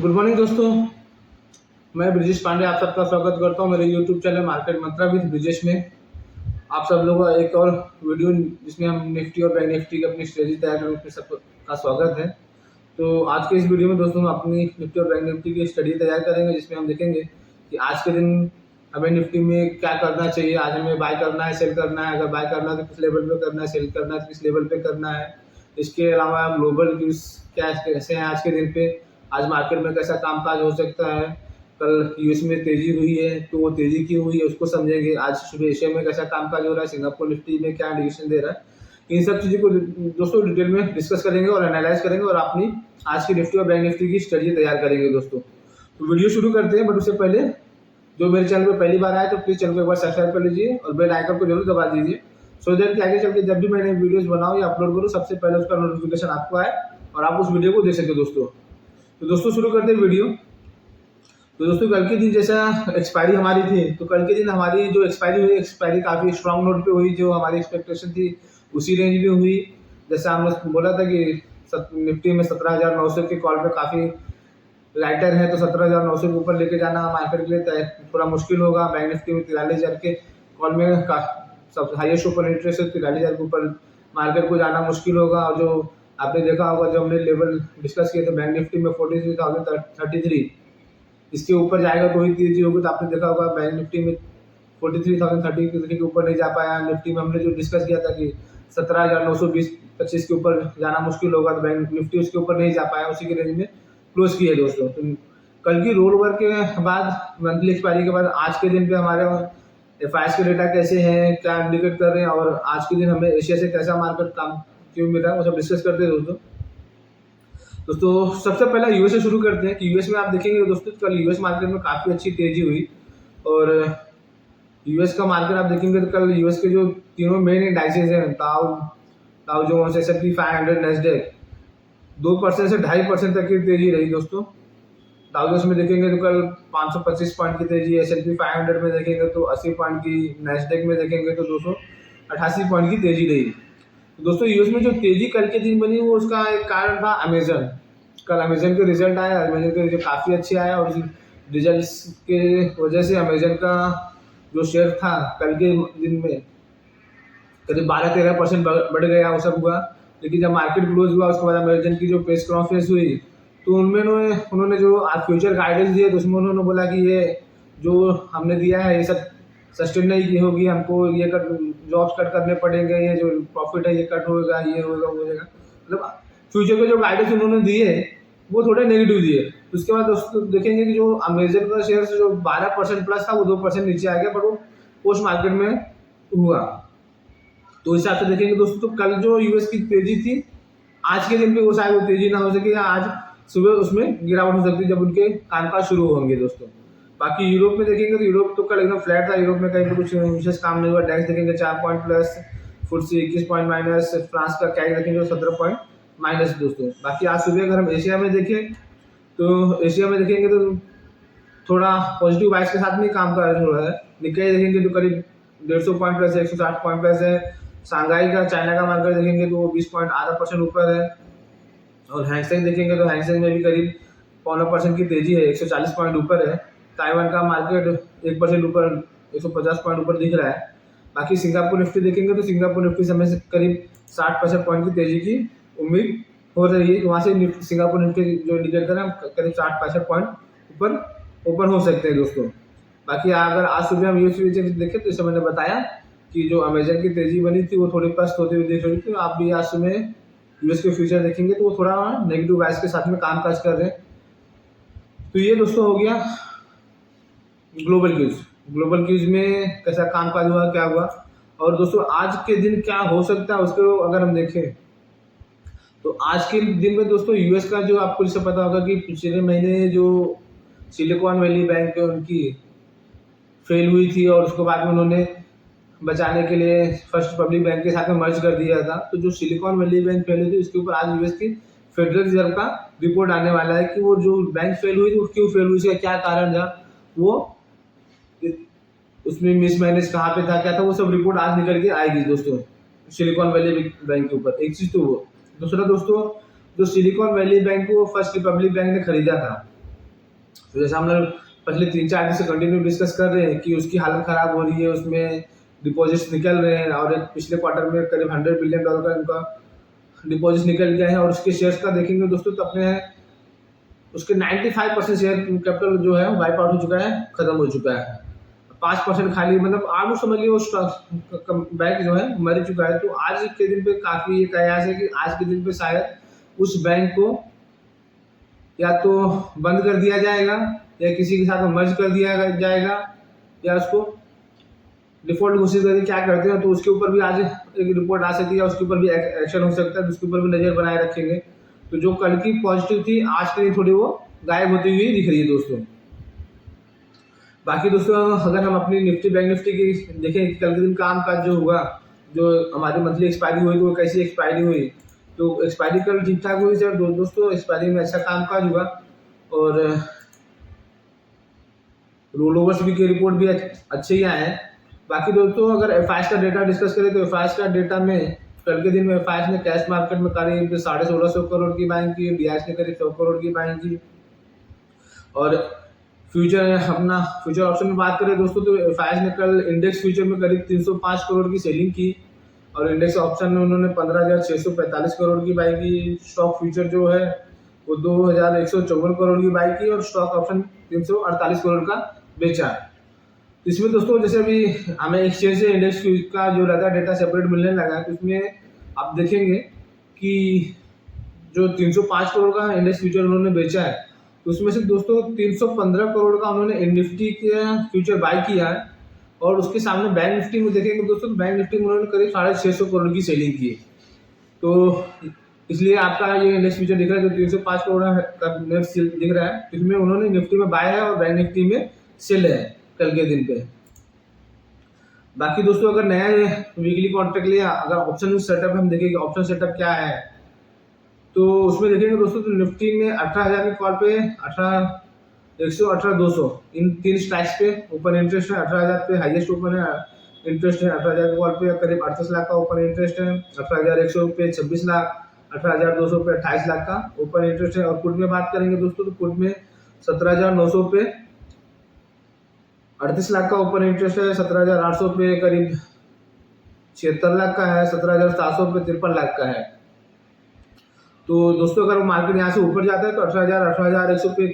Good morning दोस्तों। मैं ब्रिजेश पांडे आप सबका स्वागत करता हूं मेरे YouTube channel market Mantra with Brijesh में। आप सब लोगों का एक और वीडियो जिसमें हम निफ्टी और बैंक निफ्टी की अपनी स्ट्रेटजी तैयार करने में सबका स्वागत है। तो आज के इस वीडियो में दोस्तों हम अपनी निफ्टी और बैंक निफ्टी की स्टडी तैयार करेंगे, जिसमें हम देखेंगे कि आज के दिन हमें निफ्टी में क्या करना चाहिए। आज हमें बाय करना है, सेल करना है, अगर बाय करना है तो किस लेवल पे करना है, सेल करना है तो किस लेवल पे करना है। इसके अलावा ग्लोबल न्यूज़ क्या कैसे हैं आज के दिन पे, आज मार्केट में कैसा कामकाज हो सकता है। कल यूएस में तेजी हुई है तो वो तेजी क्यों हुई है उसको समझेंगे। आज सुबह एशिया में कैसा कामकाज हो रहा है, सिंगापुर निफ्टी में क्या इंडिकेशन दे रहा है। इन सब चीज़ों को दोस्तों डिटेल में डिस्कस करेंगे और एनालाइज करेंगे और अपनी आज की निफ्टी और बैंक निफ्टी की स्टडी तैयार करेंगे दोस्तों। तो वीडियो शुरू करते हैं, बट उससे पहले जो मेरे चैनल पर पहली बार आए तो प्लीज़ चैनल को एक बार सब्सक्राइब कर लीजिए और बेल आइकन को जरूर दबा दीजिए, सो दैट कि आगे चल के जब भी मैंने वीडियोस बनाऊँ या अपलोड करूँ सबसे पहले उसका नोटिफिकेशन आपको आए और आप उस वीडियो को देख सकें दोस्तों। तो दोस्तों शुरू करते हैं वीडियो। तो दोस्तों कल के दिन जैसा एक्सपायरी हमारी थी, तो कल के दिन हमारी जो एक्सपायरी हुई, एक्सपायरी काफ़ी स्ट्रॉन्ग नोट पे हुई। जो हमारी एक्सपेक्टेशन थी उसी रेंज में हुई। जैसा हमने बोला था कि निफ्टी में 17,900 के कॉल पे काफ़ी लाइटर है, तो 17,900 के ऊपर लेके जाना मार्केट के लिए थोड़ा मुश्किल होगा। बैंक निफ्टी में 43,000 के कॉल में सब हाईएस्ट ओपन इंटरेस्ट है, 43,000 के ऊपर मार्केट को जाना मुश्किल होगा। और जो आपने देखा होगा जो हमने लेवल डिस्कस किए थे बैंक निफ्टी में 43,033, इसके ऊपर जाएगा तो ही तेजी होगी। तो आपने देखा होगा बैंक निफ्टी में 43,033 के ऊपर नहीं जा पाया। निफ्टी में हमने जो डिस्कस किया था कि 17,920-25 के ऊपर जाना मुश्किल होगा, तो बैंक निफ्टी उसके ऊपर नहीं जा पाया, उसी के रेंज में क्लोज किया दोस्तों। तो कल की रोल ओवर के बाद, मंथली एक्सपायरी के बाद आज के दिन पे हमारे एफआईएस के डेटा कैसे हैं, क्या इंडिकेट कर रहे हैं और आज के दिन हमें एशिया से कैसा मार्केट काम क्यों मिल रहा है वो सब डिस्कस करते हैं दोस्तों। सबसे पहले यूएस से शुरू करते हैं कि यूएस में आप देखेंगे दोस्तों कल यूएस मार्केट में काफ़ी अच्छी तेजी हुई। और यूएस का मार्केट आप देखेंगे तो कल यूएस के जो तीनों मेन इंडाइसेस हैं, डाउ जोन्स, S&P 500, नैस्डैक, 2% से 2.5% तक की तेजी रही दोस्तों। डाउ जोन्स में देखेंगे तो कल 525 पॉइंट की तेजी, S&P 500 में देखेंगे तो 80 पॉइंट की, नैस्डैक में देखेंगे तो 288 पॉइंट की तेजी रही। दोस्तों यूएस में जो तेजी कल के दिन बनी वो उसका एक कारण था अमेजन। कल अमेजन के रिजल्ट आया, अमेजन के रिजल्ट काफ़ी अच्छे आया और रिजल्ट के वजह से अमेजन का जो शेयर था कल के दिन में करीब 12-13% बढ़ गया, वो सब हुआ। लेकिन जब मार्केट क्लोज हुआ उसके बाद अमेजन की जो प्रेस कॉन्फ्रेंस हुई तो उन्होंने जो आज फ्यूचर गाइडेंस दिए तो उसमें उन्होंने बोला कि ये जो हमने दिया है ये सब सस्टेन नहीं की होगी, हमको ये जॉब्स कट करने पड़ेंगे, ये जो प्रॉफिट है ये कट होगा, ये होगा, वो होगा। मतलब फ्यूचर के जो गाइडेंस उन्होंने दिए वो थोड़े नेगेटिव दिए। उसके बाद दोस्तों देखेंगे कि जो अमेजन का शेयर जो 12% प्लस था वो 2% नीचे आ गया, पर वो पोस्ट मार्केट में हुआ। तो इस हिसाब से देखेंगे दोस्तों तो कल जो यूएस की तेजी थी आज के दिन पे वो शायद वो तेजी ना हो सके, या आज सुबह उसमें गिरावट हो सकती है जब उनके कामकाज शुरू होंगे दोस्तों। बाकी यूरोप में देखेंगे तो यूरोप तो कल एकदम फ्लैट था, यूरोप में कहीं भी कुछ विशेष काम नहीं हुआ। डैक्स देखेंगे 4 point plus, FTSE 21 point minus, France का कैग देखेंगे 17 पॉइंट माइनस दोस्तों। बाकी आज सुबह अगर हम एशिया में देखें तो एशिया में देखेंगे तो थोड़ा पॉजिटिव वाइज के साथ में काम कर रहा है। निकाई देखेंगे तो करीब 150 पॉइंट प्लस है, 160 पॉइंट प्लस है। शंघाई का चाइना का मार्केट देखेंगे तो वो 20.8% ऊपर है। और हैंगसेंग देखेंगे तो हैंगसेंग में भी करीब 0.25% की तेजी है, 140 पॉइंट ऊपर है। ताइवान का मार्केट 1% ऊपर, 150 पॉइंट ऊपर दिख रहा है। बाकी सिंगापुर निफ्टी देखेंगे तो सिंगापुर निफ्टी समय से करीब 60% पॉइंट की तेजी की उम्मीद हो रही है। वहाँ से सिंगापुर निफ्टी जो इंडिकेटर है करीब 60-65 पॉइंट ऊपर ओपन हो सकते हैं दोस्तों। बाकी अगर आज सुबह हम यूएस फ्यूचर देखें तो इसे मैंने बताया कि जो अमेजन की तेजी बनी थी वो थोड़ी पस्त होती हुई दिख रही थी। आप भी आज सुबह यूएस के फ्यूचर देखेंगे तो वो थोड़ा नेगेटिव वाइज के साथ में कामकाज कर रहे हैं। तो ये दोस्तों हो गया ग्लोबल क्यूज में कैसा कामकाज हुआ, क्या हुआ। और दोस्तों आज के दिन क्या हो सकता है उसको अगर हम देखें तो आज के दिन में दोस्तों यूएस का जो आपको जैसे पता होगा कि पिछले महीने जो सिलिकॉन वैली बैंक है उनकी फेल हुई थी और उसके बाद में उन्होंने बचाने के लिए फर्स्ट पब्लिक बैंक के साथ में मर्ज कर दिया था। तो जो सिलिकॉन वैली बैंक फेल हुई थी उसके ऊपर आज यूएस की फेडरल रिजर्व का रिपोर्ट आने वाला है कि वो जो बैंक फेल हुई थी वो क्यों फेल हुई, इसका क्या कारण था, वो उसमें मिसमैनेज कहाँ पे था, क्या था, वो सब रिपोर्ट आज निकल के आएगी दोस्तों सिलिकॉन वैली बैंक के ऊपर। एक चीज़ तो वो। दूसरा दोस्तों जो सिलिकॉन वैली बैंक को फर्स्ट रिपब्लिक बैंक ने खरीदा था तो जैसे हम लोग पिछले 3-4 दिन से कंटिन्यू डिस्कस कर रहे हैं कि उसकी हालत ख़राब हो रही है, उसमें डिपॉजिट्स निकल रहे हैं और एक पिछले क्वार्टर में करीब $100 बिलियन का इनका डिपॉजिट निकल गया है। और उसके शेयर्स का देखेंगे दोस्तों तो अपने उसके 95% शेयर कैपिटल जो है वाइप आउट हो चुका है, खत्म हो चुका है। 5% खाली, मतलब ऑलमोस्ट समझ लीजिए वो स्टॉक बैंक जो है मर चुका है। तो आज के दिन पे काफ़ी ये कयास है कि आज के दिन पे शायद उस बैंक को या तो बंद कर दिया जाएगा या किसी के साथ मर्ज कर दिया जाएगा या उसको डिफॉल्ट घोषित करके क्या करते हैं, तो उसके ऊपर भी आज एक रिपोर्ट आ सकती है, उसके ऊपर भी एक्शन हो सकता है, उसके ऊपर भी नज़र बनाए रखेंगे। तो जो कल की पॉजिटिव थी आज के लिए थोड़ी वो गायब होती हुई दिख रही है दोस्तों। बाकी दोस्तों अगर हम अपनी निफ्टी बैंक निफ्टी की देखें कल के दिन काम काज जो हुआ, जो हमारी मंथली एक्सपायरी हुई तो कैसी एक्सपायरी हुई, तो एक्सपायरी कल ठीक ठाक हुई सर दोस्तों, एक्सपायरी में अच्छा काम काज हुआ और रोल ओवर्स भी की रिपोर्ट भी अच्छे ही आए हैं। बाकी दोस्तों अगर एफआईएस का डेटा डिस्कस करें तो एफआईएस का डेटा में कल के दिन में एफआईएस ने कैश मार्केट में करीब 1650 करोड़ की बाइंग की, डीआईएस ने करीब 100 करोड़ की बाइंग की। और फ्यूचर अपना फ्यूचर ऑप्शन में बात करें दोस्तों तो एफआईएस ने कल इंडेक्स फ्यूचर में करीब 305 करोड़ की सेलिंग की और इंडेक्स ऑप्शन में उन्होंने 15,645 करोड़ की बाई की। स्टॉक फ्यूचर जो है वो 2,154 करोड़ की बाई की और स्टॉक ऑप्शन 348 करोड़ का बेचा। इसमें दोस्तों जैसे अभी हमें एक्सचेंज से इंडेक्स का जो रहता है डेटा सेपरेट मिलने लगा है, तो इसमें आप देखेंगे कि जो 305 करोड़ का इंडेक्स फ्यूचर उन्होंने बेचा है, तो उसमें से दोस्तों 315 करोड़ का उन्होंने निफ्टी के फ्यूचर बाय किया है। और उसके सामने बैंक निफ्टी में देखेंगे दोस्तों, बैंक निफ्टी में उन्होंने करीब 650 करोड़ की सेलिंग की। तो इसलिए आपका ये इंडेक्स फ्यूचर दिख रहा है जो 305 करोड़ का दिख रहा है, इसमें उन्होंने निफ्टी में बाय है और बैंक निफ्टी में सेल है कल के दिन पे। बाकी दोस्तों अगर नया वीकली कॉन्ट्रैक्ट लिया, अगर ऑप्शन सेटअप हम देखेंगे ऑप्शन सेटअप क्या है, तो उसमें देखेंगे दोस्तों तो निफ्टी में 18,000 के कॉल पे 18,100 18,200 इन 3 स्ट्राइक्स पे ओपन इंटरेस्ट है। 18,000 पे हाईएस्ट ओपन है इंटरेस्ट है, 18,000 के कॉल पे करीब 38 लाख का ओपन इंटरेस्ट है, 18,100 पे 26 लाख, 18,200 पे 28 लाख का ओपन इंटरेस्ट है। और पुट में बात करेंगे दोस्तों तो पुट में 17,900 पे 38 लाख का ओपन इंटरेस्ट है, 17,800 पे करीब 76 लाख का है, 17,700 पे 53 लाख का है। तो दोस्तों अगर वो मार्केट यहाँ से ऊपर जाता है तो 18,000 18,100 पे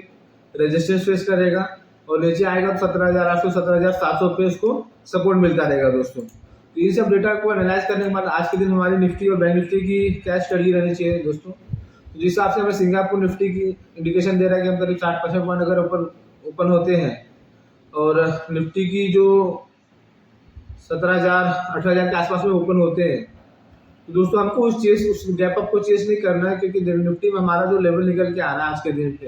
रेजिस्टेंस फेस करेगा और नीचे आएगा तो 17,800 17,700 पे उसको सपोर्ट मिलता रहेगा दोस्तों। तो ये सब डेटा को एनालाइज करने के बाद आज के दिन हमारी निफ्टी और बैंक निफ्टी की क्या स्टडी रहनी चाहिए दोस्तों। तो जिस हिसाब से हमें सिंगापुर निफ्टी की इंडिकेशन दे रहा है कि हम करीब 60% पॉइंट अगर ऊपर ओपन होते हैं और निफ्टी की जो 17,000 18,000 के आसपास में ओपन होते हैं, तो दोस्तों हमको उस गैप अप को चेस नहीं करना है, क्योंकि निफ्टी में हमारा जो लेवल निकल के आ रहा है आज के दिन पे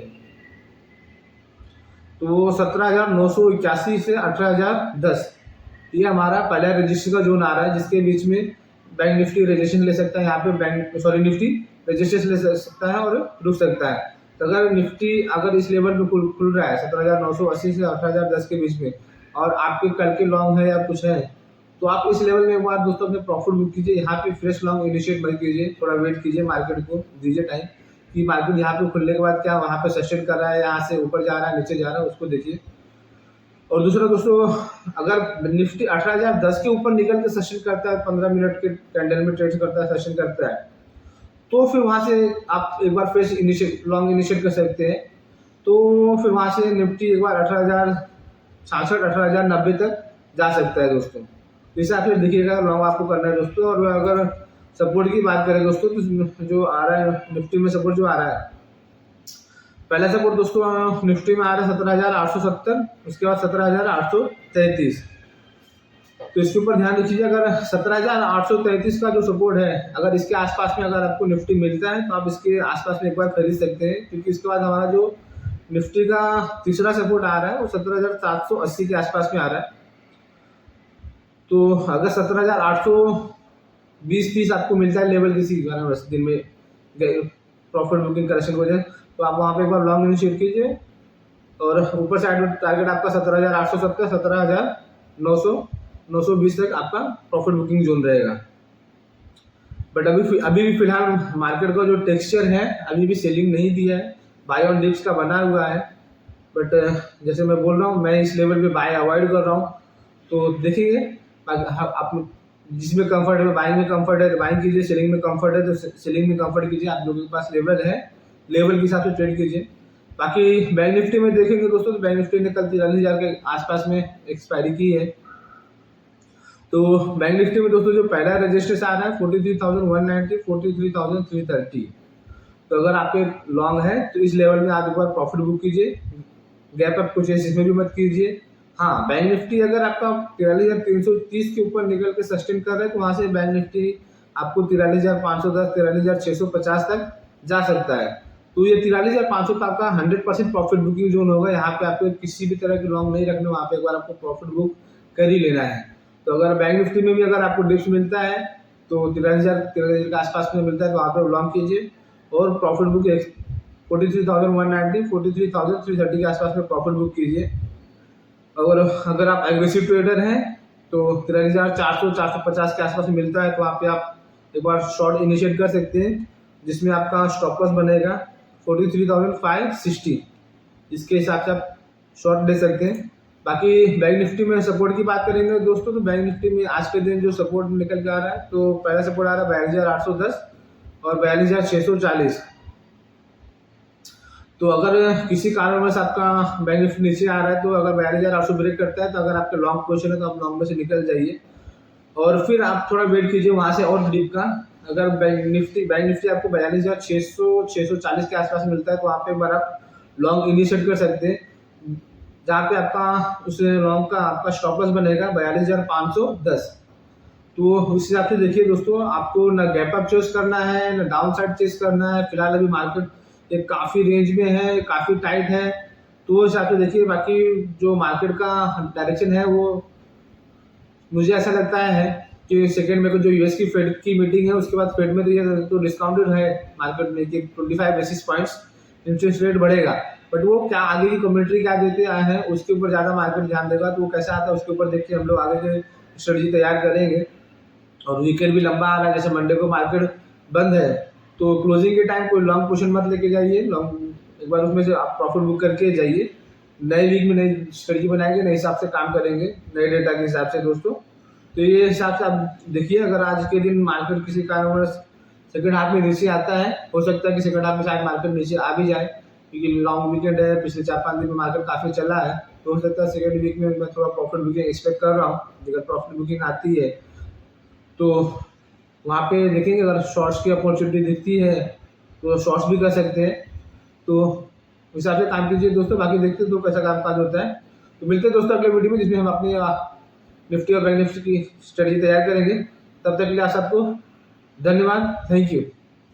तो वो 17,981 से 18,010 ये हमारा पहला रजिस्टर का जोन आ रहा है, जिसके बीच में बैंक निफ्टी रजिस्ट्रेशन ले सकता है। यहाँ पे निफ्टी रजिस्ट्रेशन ले सकता है और रुक सकता है। तो अगर निफ्टी अगर इस लेवल पे खुल रहा है 17,980 से 18,010 के बीच में और आपके कल के लॉन्ग है या कुछ है, तो आप इस लेवल में एक बार दोस्तों अपने प्रॉफिट बुक कीजिए। यहाँ पे फ्रेश लॉन्ग इनिशिएट मत कीजिए, थोड़ा वेट कीजिए, मार्केट को दीजिए टाइम कि मार्केट यहाँ पे खुलने के बाद क्या वहाँ पे सस्टेन कर रहा है, यहाँ से ऊपर जा रहा है नीचे जा रहा है, उसको देखिए। और दूसरा दोस्तों अगर निफ्टी 18,010 के ऊपर निकल के सेशन करता है, 15 मिनट के कैंडल में ट्रेड करता है, सेशन करता है, तो फिर वहाँ से आप एक बार फ्रेश लॉन्ग इनिशिएट कर सकते हैं। तो फिर वहाँ से निफ्टी एक बार 18,066 18,090 तक जा सकता है दोस्तों। तो इस हिसाब से देखिएगा लॉन्ग आपको करना है दोस्तों। और अगर सपोर्ट की बात करें दोस्तों तो जो आ रहा है निफ्टी में सपोर्ट जो आ रहा है, पहला सपोर्ट दोस्तों निफ्टी में आ रहा है 17,870, उसके बाद 17,833। तो इसके ऊपर ध्यान रखिए, अगर 17,833 का जो सपोर्ट है अगर इसके आसपास में अगर आपको निफ्टी मिलता है तो आप इसके आसपास में एक बार खरीद सकते हैं, क्योंकि इसके बाद हमारा जो निफ्टी का तीसरा सपोर्ट आ रहा है वो 17,780 के आसपास में आ रहा है। तो अगर 17,820-30 आपको मिलता है लेवल किसी दिन में प्रॉफिट बुकिंग करेक्शन हो जाए, तो आप वहाँ पे एक बार लॉन्ग इनिशिएट कीजिए और ऊपर साइड में टारगेट आपका 17,870 17,900 920 तक आपका प्रॉफिट बुकिंग जोन रहेगा। बट अभी भी फिलहाल मार्केट का जो टेक्सचर है अभी भी सेलिंग नहीं दिया है, बाय ऑन डिप्स का बना हुआ है। बट जैसे मैं बोल रहा हूँ, मैं इस लेवल पे बाय अवॉइड कर रहा हूँ। तो देखेंगे आप जिसमें कंफर्ट है, बाइंग में कंफर्ट है तो बाइंग कीजिए, सेलिंग में कंफर्ट है तो सेलिंग में कंफर्ट कीजिए। आप लोगों के पास लेवल है, लेवल के हिसाब से ट्रेड कीजिए। बाकी बैंक निफ्टी में देखेंगे दोस्तों, तो बैंक निफ्टी ने कल 43,000 के आसपास में एक्सपायरी की है। तो बैंक निफ्टी में दोस्तों जो पहला रजिस्ट्रेशन आ रहा है 43,190, 43,330। तो अगर आपके लॉन्ग है तो इस लेवल में आप एक बार प्रॉफिट बुक कीजिए, गैप अप कुछ इसमें भी मत कीजिए। हाँ, बैंक निफ्टी अगर आपका 43,330 के ऊपर निकल के सस्टेन कर रहा है तो वहां से बैंक निफ्टी आपको 43,510, 43,650 तक जा सकता है। तो ये 43,500 का आपका 100% प्रॉफिट बुकिंग जोन होगा। यहाँ पे आपको किसी भी तरह की लॉन्ग नहीं रखना, वहाँ पे एक बार आपको प्रॉफिट बुक कर ही लेना है। तो अगर बैंक निफ्टी में भी अगर आपको डिप्स मिलता है तो 43,000 के आसपास में मिलता है तो वहाँ पे लॉन्ग कीजिए और प्रॉफिट बुक 43,190, 43,330 के आसपास में प्रॉफिट बुक कीजिए। और अगर आप एग्रेसिव ट्रेडर हैं तो 43,400, 450 के आसपास में मिलता है तो वहाँ पे आप एक बार शॉर्ट इनिशिएट कर सकते हैं, जिसमें आपका स्टॉप लॉस बनेगा 43,560। इसके हिसाब से आप शॉर्ट ले सकते हैं। बाकी बैंक निफ्टी में सपोर्ट की बात करेंगे दोस्तों, तो बैंक निफ्टी में आज के दिन जो सपोर्ट निकल के आ रहा है, तो पहला सपोर्ट आ रहा है 42,810 और 42,640। तो अगर किसी कारणवश आपका बैंक निफ्टी नीचे आ रहा है तो अगर 42,800 ब्रेक करता है तो अगर आपके लॉन्ग पोजिशन है तो आप लॉन्ग में से निकल जाइए और फिर आप थोड़ा वेट कीजिए वहां से और डीप का। अगर बैंक निफ्टी आपको 42,600, 640 के आसपास मिलता है तो वहाँ पे एक बार आप लॉन्ग इनिशिएट कर सकते हैं, जहाँ पे आपका उस लॉन्ग का आपका स्टॉप लॉस बनेगा 42,510। तो उस हिसाब से देखिए दोस्तों, आपको ना गैप अप चेस करना है ना डाउन साइड चेस करना है। फिलहाल अभी मार्केट एक काफ़ी रेंज में है, काफ़ी टाइट है, तो उस हिसाब से देखिए। बाकी जो मार्केट का डायरेक्शन है वो मुझे ऐसा लगता है कि सेकेंड में जो यूएस की फेड की मीटिंग है उसके बाद फेड में तो ये तो डिस्काउंटेड है मार्केट में कि 25 बेसिस पॉइंट्स इंटरेस्ट रेट बढ़ेगा। बट वो क्या आगे की कमेंट्री क्या देते आए हैं उसके ऊपर ज़्यादा मार्केट ध्यान देगा, तो वो कैसा आता है उसके ऊपर देख के हम लोग आगे के स्ट्रेटजी तैयार करेंगे। और वीकेंड भी लंबा आ रहा है, जैसे मंडे को मार्केट बंद है तो क्लोजिंग के टाइम कोई लॉन्ग पोजीशन मत लेके जाइए, लॉन्ग एक बार उसमें से आप प्रॉफिट बुक करके जाइए। नए वीक में नई स्ट्रेटजी बनाएंगे, नए हिसाब से काम करेंगे, नए डेटा के हिसाब से दोस्तों। तो ये हिसाब से आप देखिए, अगर आज के दिन मार्केट किसी कारणवश सेकंड हाफ में नीचे आता है, हो सकता है कि सेकंड हाफ में शायद मार्केट नीचे आ भी जाए क्योंकि लॉन्ग वीकेंड है, पिछले 4-5 दिन में मार्केट काफ़ी चला है, तो हो सकता है सेकंड वीक में मैं थोड़ा प्रॉफिट बुकिंग एक्सपेक्ट कर रहा हूँ। अगर प्रॉफिट बुकिंग आती है तो वहाँ पे देखेंगे, अगर शॉर्ट्स की अपॉर्चुनिटी दिखती है तो शॉर्ट्स भी कर सकते हैं। तो उस हिसाब से काम कीजिए दोस्तों। बाकी देखते हैं तो कैसा काम काज होता है। तो मिलते हैं दोस्तों अगले वीडियो में, जिसमें हम अपनी निफ्टी और बैंक निफ्टी की स्ट्रेटजी तैयार करेंगे। तब तक के लिए आप सबको धन्यवाद, थैंक यू।